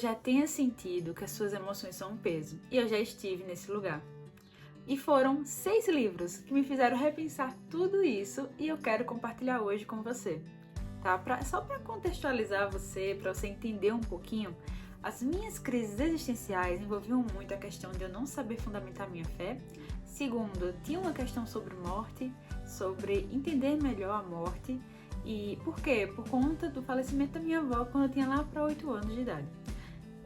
já tenha sentido que as suas emoções são um peso, e eu já estive nesse lugar. E foram 6 livros que me fizeram repensar tudo isso e eu quero compartilhar hoje com você, tá? Só para contextualizar você, para você entender um pouquinho, as minhas crises existenciais envolviam muito a questão de eu não saber fundamentar minha fé. Segundo, tinha uma questão sobre morte, sobre entender melhor a morte. E por quê? Por conta do falecimento da minha avó quando eu tinha lá para 8 anos de idade.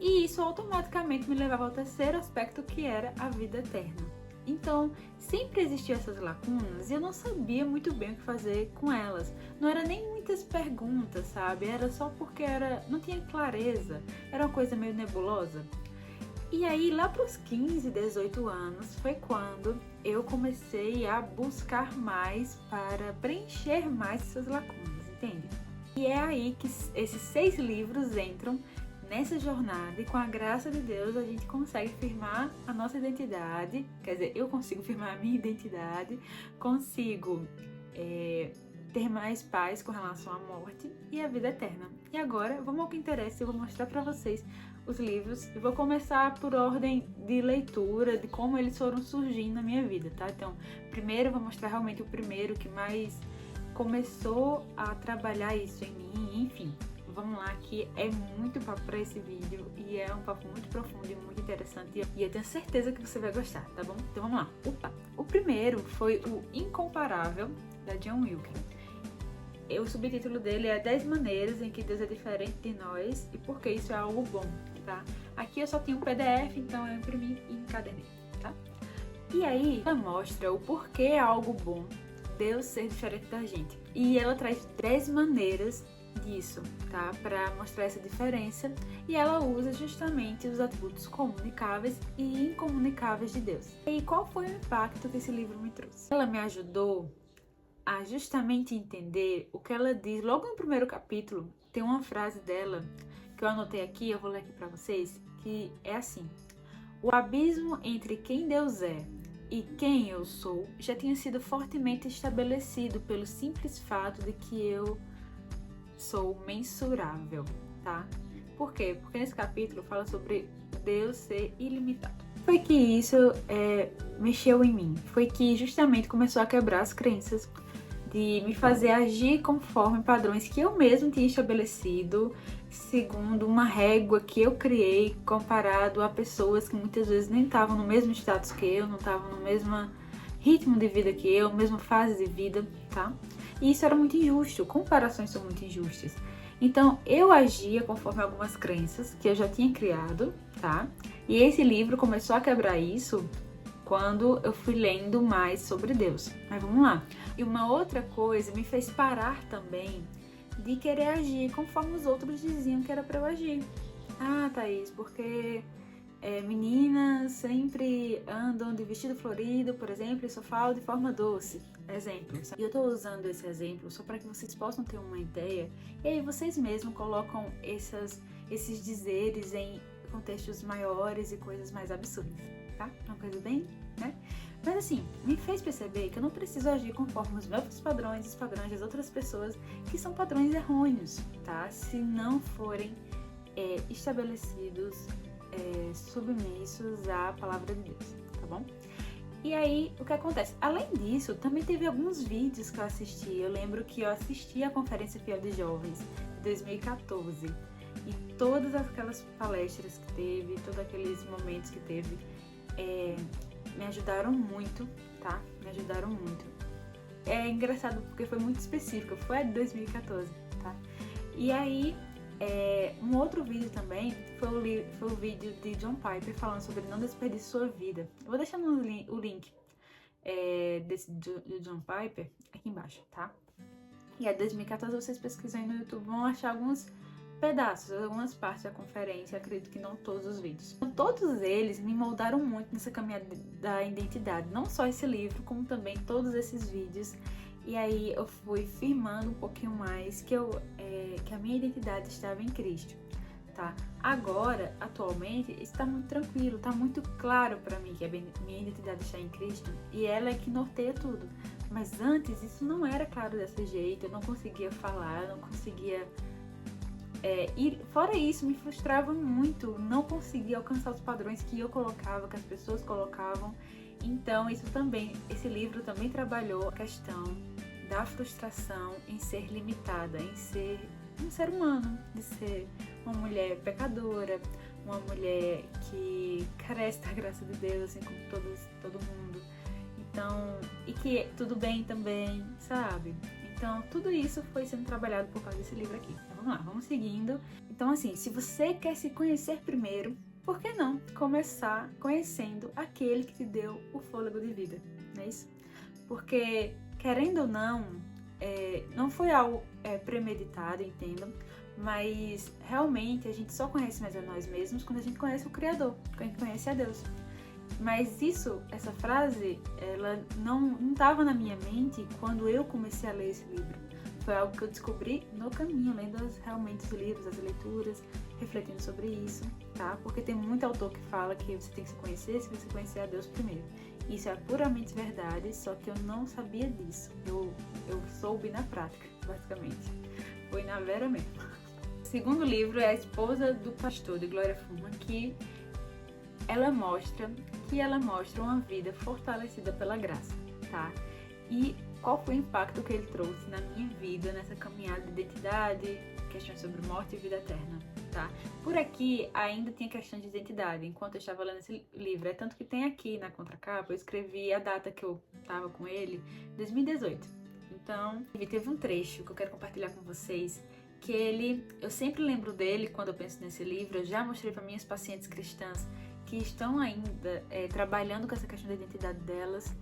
E isso automaticamente me levava ao terceiro aspecto, que era a vida eterna. Então, sempre existiam essas lacunas e eu não sabia muito bem o que fazer com elas. Não era nem muitas perguntas, sabe? Era só porque não tinha clareza, era uma coisa meio nebulosa. E aí, lá para os 15, 18 anos, foi quando eu comecei a buscar mais para preencher mais essas lacunas, entende? E é aí que esses 6 livros entram nessa jornada e com a graça de Deus a gente consegue firmar a nossa identidade, quer dizer, eu consigo firmar a minha identidade, consigo ter mais paz com relação à morte e à vida eterna. E agora, vamos ao que interessa, eu vou mostrar para vocês os livros. Eu vou começar por ordem de leitura, de como eles foram surgindo na minha vida, tá? Então, primeiro eu vou mostrar realmente o primeiro que mais começou a trabalhar isso em mim, enfim. Vamos lá, que é muito papo para esse vídeo e é um papo muito profundo e muito interessante e eu tenho certeza que você vai gostar, tá bom? Então vamos lá. O primeiro foi o Incomparável, da John Wilke. O subtítulo dele é 10 maneiras em que Deus é diferente de nós e por que isso é algo bom, tá? Aqui eu só tenho um PDF, então eu imprimi e encadernei, tá? E aí ela mostra o porquê é algo bom Deus ser diferente da gente. E ela traz 10 maneiras disso, tá? Para mostrar essa diferença, e ela usa justamente os atributos comunicáveis e incomunicáveis de Deus. E qual foi o impacto que esse livro me trouxe? Ela me ajudou a justamente entender o que ela diz logo no primeiro capítulo. Tem uma frase dela que eu anotei aqui, eu vou ler aqui para vocês, que é assim: o abismo entre quem Deus é e quem eu sou já tinha sido fortemente estabelecido pelo simples fato de que eu sou mensurável, tá? Por quê? Porque nesse capítulo fala sobre Deus ser ilimitado. Foi que isso mexeu em mim. Foi que justamente começou a quebrar as crenças de me fazer agir conforme padrões que eu mesmo tinha estabelecido, segundo uma régua que eu criei comparado a pessoas que muitas vezes nem estavam no mesmo status que eu, não estavam no mesmo ritmo de vida que eu, mesma fase de vida, tá? E isso era muito injusto, comparações são muito injustas. Então, eu agia conforme algumas crenças que eu já tinha criado, tá? E esse livro começou a quebrar isso quando eu fui lendo mais sobre Deus. Mas vamos lá. E uma outra coisa me fez parar também de querer agir conforme os outros diziam que era para eu agir. Ah, Thaís, porque meninas sempre andam de vestido florido, por exemplo, e só falam de forma doce. Exemplo. E eu estou usando esse exemplo só para que vocês possam ter uma ideia. E aí vocês mesmos colocam esses dizeres em contextos maiores e coisas mais absurdas, tá? Uma coisa bem, né? Mas assim, me fez perceber que eu não preciso agir conforme os meus padrões e os padrões das outras pessoas, que são padrões errôneos, tá? Se não forem estabelecidos, submissos à palavra de Deus, tá bom? E aí, o que acontece? Além disso, também teve alguns vídeos que eu assisti. Eu lembro que eu assisti a Conferência Fiel de Jovens de 2014 e todas aquelas palestras que teve, todos aqueles momentos que teve, me ajudaram muito, tá? Me ajudaram muito. É engraçado porque foi muito específico, foi de 2014, tá? E aí, um outro vídeo também foi o vídeo de John Piper falando sobre não desperdice sua vida. Eu vou deixar o link do John Piper aqui embaixo, tá? E é 2014, vocês pesquisam aí no YouTube, vão achar alguns pedaços, algumas partes da conferência, acredito que não todos os vídeos. Então, todos eles me moldaram muito nessa caminhada da identidade, não só esse livro, como também todos esses vídeos. E aí eu fui firmando um pouquinho mais que a minha identidade estava em Cristo, tá? Agora, atualmente, está muito tranquilo, está muito claro para mim que a minha identidade está em Cristo e ela é que norteia tudo. Mas antes isso não era claro desse jeito, eu não conseguia falar, eu não conseguia E fora isso, me frustrava muito não conseguir alcançar os padrões que eu colocava, que as pessoas colocavam. Então, esse livro também trabalhou a questão da frustração em ser limitada, em ser um ser humano, de ser uma mulher pecadora, uma mulher que carece da graça de Deus, assim como todo mundo. Então, e que tudo bem também, sabe? Então, tudo isso foi sendo trabalhado por causa desse livro aqui. Então, vamos lá, vamos seguindo. Então, assim, se você quer se conhecer primeiro, por que não começar conhecendo aquele que te deu o fôlego de vida, não é isso? Porque, querendo ou não, não foi algo premeditado, entendam, mas realmente a gente só conhece mais a nós mesmos quando a gente conhece o Criador, quando a gente conhece a Deus. Mas essa frase, ela não estava na minha mente quando eu comecei a ler esse livro. Foi algo que eu descobri no caminho, lendo realmente os livros, as leituras, refletindo sobre isso, tá? Porque tem muito autor que fala que você tem que se conhecer se você conhecer a Deus primeiro. Isso é puramente verdade, só que eu não sabia disso. Eu soube na prática, basicamente. Foi na vera mesmo. O segundo livro é A Esposa do Pastor, de Gloria Fullman, que ela mostra uma vida fortalecida pela graça, tá? E qual foi o impacto que ele trouxe na minha vida, nessa caminhada de identidade, questões sobre morte e vida eterna, tá? Por aqui ainda tinha questão de identidade, enquanto eu estava lendo esse livro. É tanto que tem aqui na contracapa, eu escrevi a data que eu estava com ele, 2018. Então, teve um trecho que eu quero compartilhar com vocês, que eu sempre lembro dele quando eu penso nesse livro. Eu já mostrei para minhas pacientes cristãs que estão ainda trabalhando com essa questão da identidade delas,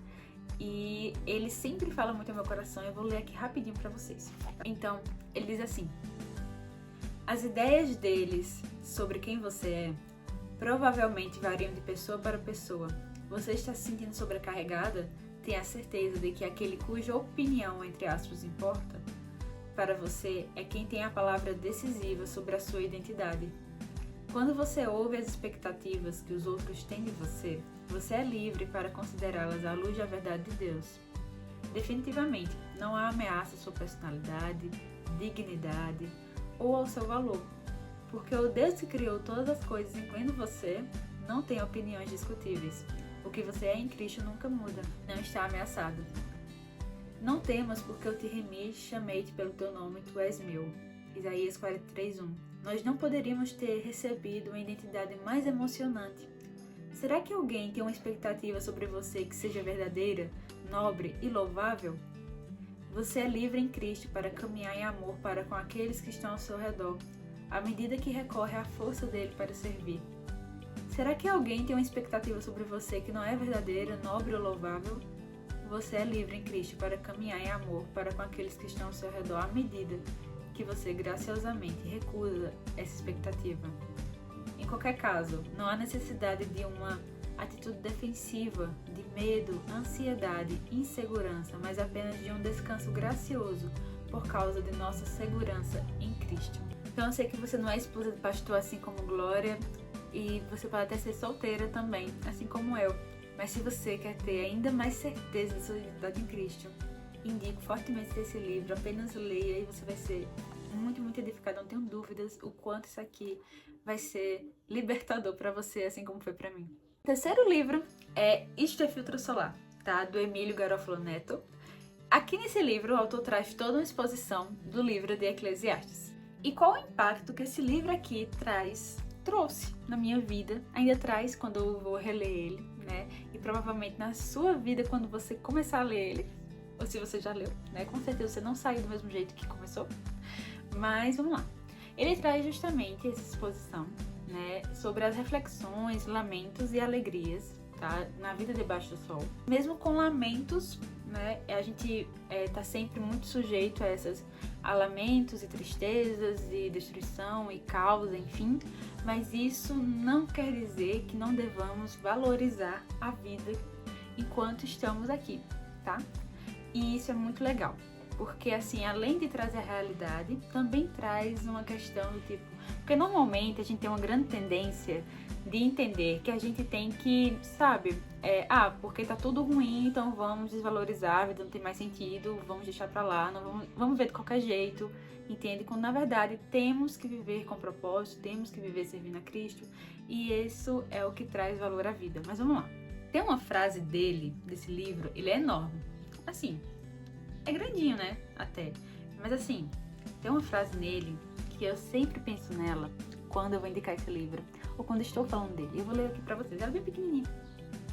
e ele sempre fala muito ao meu coração. Eu vou ler aqui rapidinho para vocês. Então, ele diz assim: as ideias deles sobre quem você é provavelmente variam de pessoa para pessoa. Você está se sentindo sobrecarregada? Tenha certeza de que aquele cuja opinião, entre aspas, importa para você é quem tem a palavra decisiva sobre a sua identidade. Quando você ouve as expectativas que os outros têm de você, você é livre para considerá-las à luz da verdade de Deus. Definitivamente, não há ameaça à sua personalidade, dignidade ou ao seu valor, porque o Deus que criou todas as coisas, incluindo você, não tem opiniões discutíveis. O que você é em Cristo nunca muda, não está ameaçado. Não temas, porque eu te remi, chamei-te pelo teu nome, tu és meu. Isaías 43:1. Nós não poderíamos ter recebido uma identidade mais emocionante. Será que alguém tem uma expectativa sobre você que seja verdadeira, nobre e louvável? Você é livre em Cristo para caminhar em amor para com aqueles que estão ao seu redor, à medida que recorre à força dele para servir. Será que alguém tem uma expectativa sobre você que não é verdadeira, nobre ou louvável? Você é livre em Cristo para caminhar em amor para com aqueles que estão ao seu redor, à medida que você graciosamente recusa essa expectativa. Em qualquer caso, não há necessidade de uma atitude defensiva, de medo, ansiedade, insegurança, mas apenas de um descanso gracioso por causa de nossa segurança em Cristo. Então eu sei que você não é esposa de pastor assim como Glória, e você pode até ser solteira também, assim como eu. Mas se você quer ter ainda mais certeza da sua identidade em Cristo, indico fortemente esse livro. Apenas leia e você vai ser muito, muito edificado. Não tenho dúvidas o quanto isso aqui vai ser libertador para você, assim como foi para mim. O terceiro livro é Isto é Filtro Solar, tá? Do Emílio Garofalo Neto. Aqui nesse livro, o autor traz toda uma exposição do livro de Eclesiastes. E qual o impacto que esse livro aqui trouxe na minha vida, ainda traz quando eu vou reler ele, né? E provavelmente na sua vida, quando você começar a ler ele, ou se você já leu, né? Com certeza você não saiu do mesmo jeito que começou. Mas vamos lá. Ele traz justamente essa exposição, né, sobre as reflexões, lamentos e alegrias, tá, na vida debaixo do sol. Mesmo com lamentos, né, a gente tá sempre muito sujeito a lamentos e tristezas e destruição e caos, enfim. Mas isso não quer dizer que não devamos valorizar a vida enquanto estamos aqui, tá? E isso é muito legal. porque assim, além de trazer a realidade, também traz uma questão do tipo, porque normalmente a gente tem uma grande tendência de entender que a gente tem que, sabe, porque tá tudo ruim, então vamos desvalorizar, a vida não tem mais sentido, vamos deixar pra lá, não vamos ver de qualquer jeito, entende? Quando na verdade temos que viver com propósito, temos que viver servindo a Cristo, e isso é o que traz valor à vida. Mas vamos lá. Tem uma frase dele, desse livro, ele é enorme, assim, é grandinho, né, até, mas assim, tem uma frase nele que eu sempre penso nela quando eu vou indicar esse livro, ou quando estou falando dele. Eu vou ler aqui pra vocês, ela é bem pequenininha.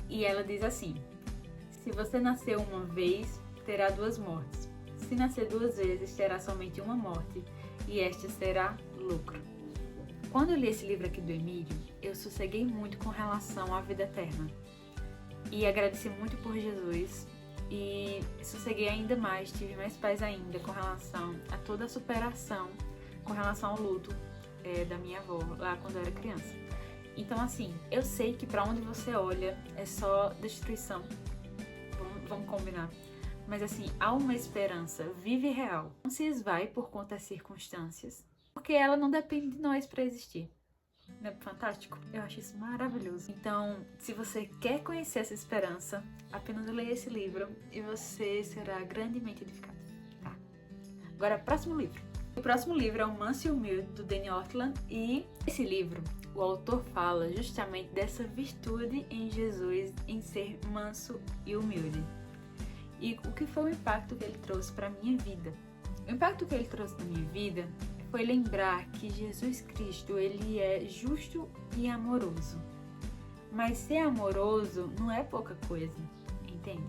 E ela diz assim: se você nasceu uma vez, terá 2 mortes. Se nascer 2 vezes, terá somente uma morte, e esta será lucro. Quando eu li esse livro aqui do Emílio, eu sosseguei muito com relação à vida eterna. E agradeci muito por Jesus, e sosseguei ainda mais, tive mais paz ainda com relação a toda a superação, com relação ao luto da minha avó, lá quando eu era criança. Então assim, eu sei que pra onde você olha é só destruição, vamos combinar. Mas assim, há uma esperança viva e real. Não se esvai por conta das circunstâncias, porque ela não depende de nós pra existir. Não é fantástico? Eu acho isso maravilhoso. Então, se você quer conhecer essa esperança, apenas leia esse livro e você será grandemente edificado. Tá? Agora, próximo livro. O próximo livro é O Manso e Humilde, do Danny Ortland, e esse livro, o autor fala justamente dessa virtude em Jesus, em ser manso e humilde. E o que foi o impacto que ele trouxe para a minha vida? O impacto que ele trouxe na minha vida foi lembrar que Jesus Cristo, ele é justo e amoroso. Mas ser amoroso não é pouca coisa, entende?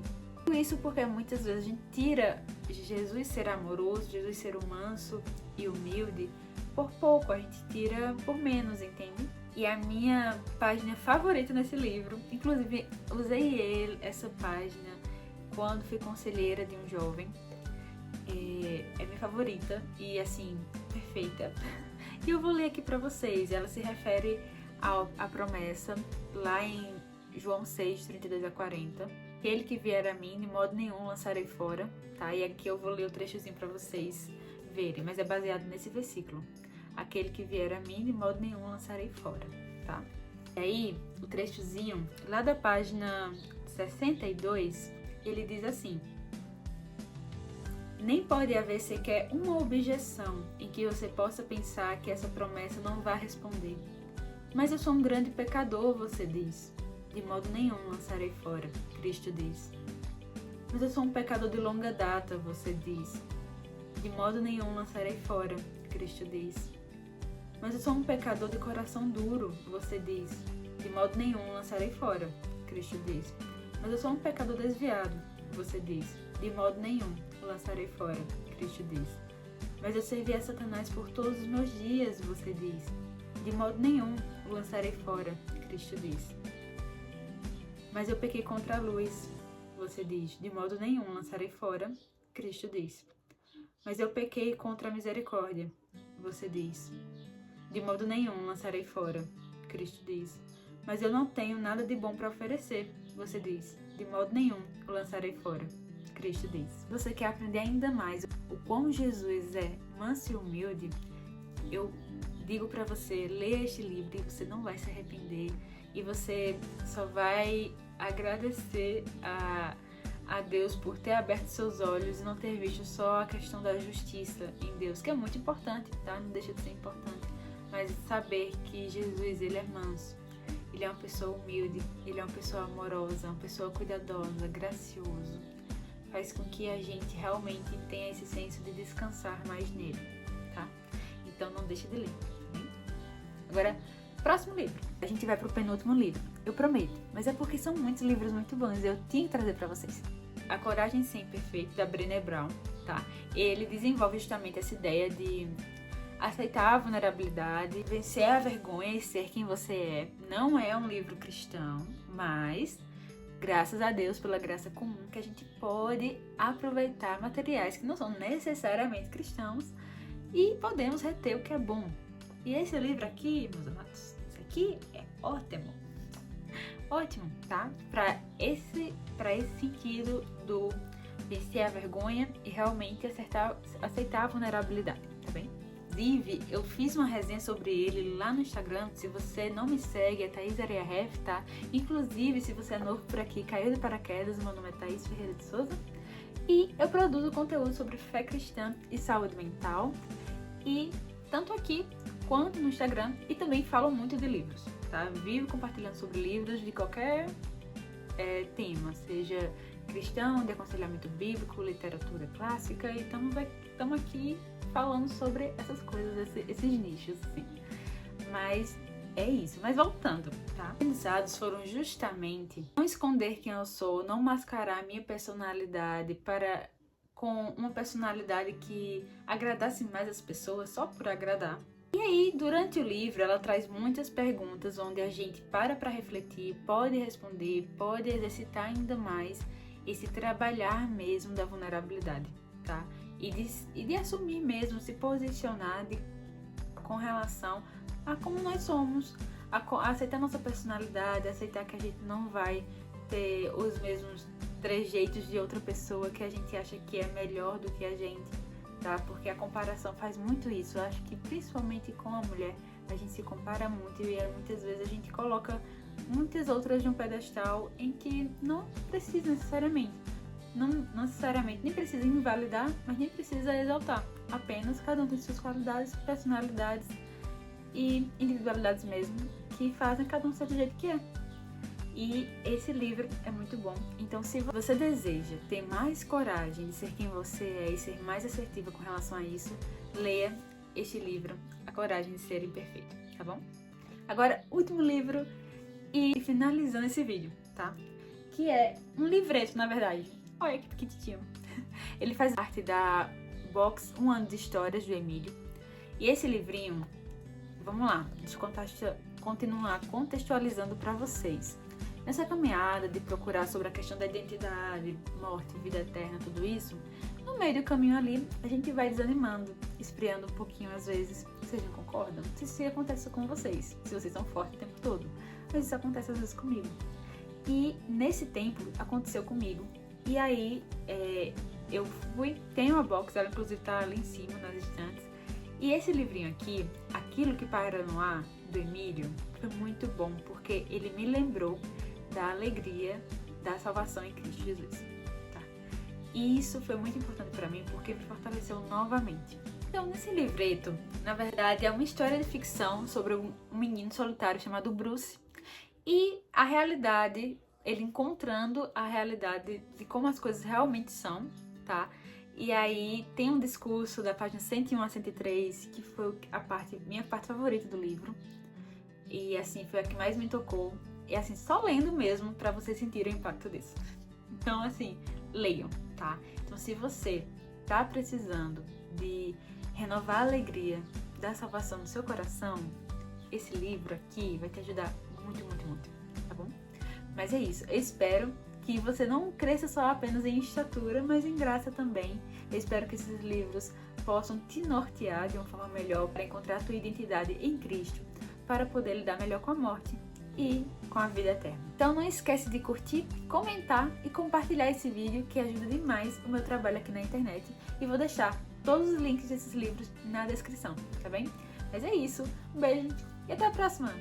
Isso porque muitas vezes a gente tira Jesus ser amoroso, Jesus ser o manso e humilde por pouco, a gente tira por menos, entende? E a minha página favorita nesse livro, inclusive usei essa página quando fui conselheira de um jovem, é minha favorita e assim, perfeita. E eu vou ler aqui pra vocês, ela se refere à promessa lá em João 6, 32 a 40. Aquele que vier a mim, de modo nenhum lançarei fora, tá? E aqui eu vou ler o trechozinho pra vocês verem, mas é baseado nesse versículo. Aquele que vier a mim, de modo nenhum lançarei fora, tá? E aí, o trechozinho, lá da página 62, ele diz assim: nem pode haver sequer uma objeção em que você possa pensar que essa promessa não vai responder. Mas eu sou um grande pecador, você diz. De modo nenhum lançarei fora, Cristo diz. Mas eu sou um pecador de longa data, você diz. De modo nenhum lançarei fora, Cristo diz. Mas eu sou um pecador de coração duro, você diz. De modo nenhum lançarei fora, Cristo diz. Mas eu sou um pecador desviado, você diz. De modo nenhum lançarei fora, Cristo diz. Mas eu servi a Satanás por todos os meus dias, você diz. De modo nenhum lançarei fora, Cristo diz. Mas eu pequei contra a luz, você diz. De modo nenhum lançarei fora, Cristo diz. Mas eu pequei contra a misericórdia, você diz. De modo nenhum lançarei fora, Cristo diz. Mas eu não tenho nada de bom para oferecer, você diz. De modo nenhum o lançarei fora, Cristo diz. Se você quer aprender ainda mais o quão Jesus é manso e humilde, eu digo para você, leia este livro e você não vai se arrepender. E você só vai agradecer a Deus por ter aberto seus olhos e não ter visto só a questão da justiça em Deus, que é muito importante, tá? Não deixa de ser importante. Mas saber que Jesus, ele é manso, ele é uma pessoa humilde, ele é uma pessoa amorosa, uma pessoa cuidadosa, gracioso. Faz com que a gente realmente tenha esse senso de descansar mais nele, tá? Então não deixa de ler, tá bem? Agora, próximo livro. A gente vai pro penúltimo livro, eu prometo. Mas é porque são muitos livros muito bons e eu tinha que trazer pra vocês. A Coragem Sem Perfeito, da Brené Brown, tá? Ele desenvolve justamente essa ideia de aceitar a vulnerabilidade, vencer a vergonha e ser quem você é. Não é um livro cristão, mas graças a Deus, pela graça comum, que a gente pode aproveitar materiais que não são necessariamente cristãos e podemos reter o que é bom. E esse livro aqui, meus amados, esse aqui é ótimo. Ótimo, tá? Para esse sentido do vencer a vergonha e realmente aceitar a vulnerabilidade, tá bem? Inclusive, eu fiz uma resenha sobre ele lá no Instagram. Se você não me segue, é Thaís Areia Ref, tá? Inclusive, se você é novo por aqui, caiu de paraquedas, meu nome é Thaís Ferreira de Souza. E eu produzo conteúdo sobre fé cristã e saúde mental. E tanto aqui quanto no Instagram. E também falo muito de livros, tá? Vivo compartilhando sobre livros de qualquer tema, seja cristão, de aconselhamento bíblico, literatura clássica. E estamos aqui falando sobre essas coisas, esses nichos, assim. Mas é isso. Mas voltando, tá? Os aprendizados foram justamente não esconder quem eu sou, não mascarar a minha personalidade com uma personalidade que agradasse mais as pessoas só por agradar. E aí, durante o livro, ela traz muitas perguntas onde a gente para refletir, pode responder, pode exercitar ainda mais esse trabalhar mesmo da vulnerabilidade, tá? E de assumir mesmo, se posicionar com relação a como nós somos, a aceitar nossa personalidade, aceitar que a gente não vai ter os mesmos trejeitos de outra pessoa que a gente acha que é melhor do que a gente, tá? Porque a comparação faz muito isso. Eu acho que principalmente com a mulher, a gente se compara muito e muitas vezes a gente coloca muitas outras de um pedestal em que não precisa necessariamente. Não necessariamente nem precisa invalidar, mas nem precisa exaltar. Apenas cada um tem suas qualidades, personalidades e individualidades mesmo, que fazem cada um ser do jeito que é. E esse livro é muito bom. Então, se você deseja ter mais coragem de ser quem você é e ser mais assertiva com relação a isso, leia este livro, A Coragem de Ser Imperfeito, tá bom? Agora, último livro e finalizando esse vídeo, tá? Que é um livreto, na verdade. Olha que pequitinho. Ele faz parte da box Um Ano de Histórias, do Emílio. E esse livrinho, vamos lá, deixa eu continuar contextualizando para vocês. Nessa caminhada de procurar sobre a questão da identidade, morte, vida eterna, tudo isso, no meio do caminho ali, a gente vai desanimando, esfriando um pouquinho às vezes. Vocês não concordam? Não sei se acontece com vocês, se vocês são fortes o tempo todo. Mas isso acontece às vezes comigo. E nesse tempo, aconteceu comigo. E aí, tem uma box, ela inclusive tá ali em cima, nas estantes. E esse livrinho aqui, Aquilo que Paira no Ar, do Emílio, foi muito bom, porque ele me lembrou da alegria da salvação em Cristo Jesus, tá? E isso foi muito importante para mim, porque me fortaleceu novamente. Então, nesse livreto, na verdade, é uma história de ficção sobre um menino solitário chamado Bruce. E a realidade, ele encontrando a realidade de como as coisas realmente são, tá? E aí tem um discurso da página 101 a 103, que foi minha parte favorita do livro. E assim, foi a que mais me tocou. E assim, só lendo mesmo pra vocês sentirem o impacto disso. Então assim, leiam, tá? Então se você tá precisando de renovar a alegria da salvação no seu coração, esse livro aqui vai te ajudar muito, muito, muito, tá bom? Mas é isso, eu espero que você não cresça só apenas em estatura, mas em graça também. Eu espero que esses livros possam te nortear de uma forma melhor para encontrar a tua identidade em Cristo, para poder lidar melhor com a morte e com a vida eterna. Então não esquece de curtir, comentar e compartilhar esse vídeo, que ajuda demais o meu trabalho aqui na internet. E vou deixar todos os links desses livros na descrição, tá bem? Mas é isso, um beijo e até a próxima!